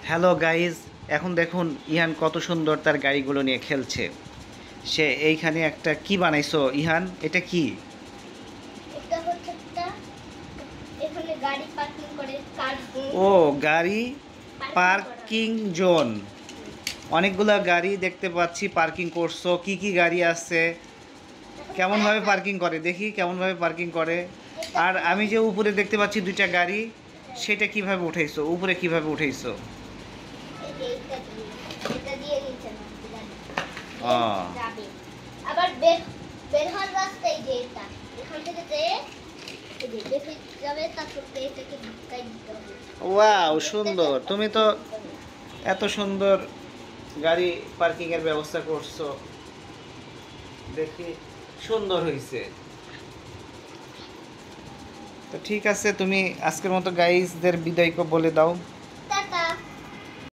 Hello guys, এখন দেখুন ইহান কত সুন্দর তার গাড়িগুলো নিয়ে খেলছে। সে এইখানে একটা কি বানাইছো ইহান? এটা কি? এটা হচ্ছে একটা এখানে গাড়ি পার্কিং করে কার ও, গাড়ি পার্কিং জোন। অনেকগুলা গাড়ি দেখতে পাচ্ছি পার্কিং করছো। কি কি গাড়ি আছে, কেমনভাবে পার্কিং করে দেখি, কেমনভাবে পার্কিং করে। আর আমি যে উপরে দেখতে পাচ্ছি দুইটা গাড়ি, সেটা কিভাবে উঠাইছো? উপরে কিভাবে উঠাইছো? এটা দিয়ে নিচে ও, যাবে। আবার বের বের হওয়ার রাস্তায় যে এটা এখান থেকে যে এই যে দেখে যাবে, তারপর এটাকে ধাক্কাই দিতে হবে। ওয়াও, সুন্দর! তুমি তো এত সুন্দর গাড়ি পার্কিংয়ের ব্যবস্থা করছো, দেখি সুন্দর হয়েছে। তো ঠিক আছে, তুমি আজকের মতো গাইজদের বিদায় বলে দাও।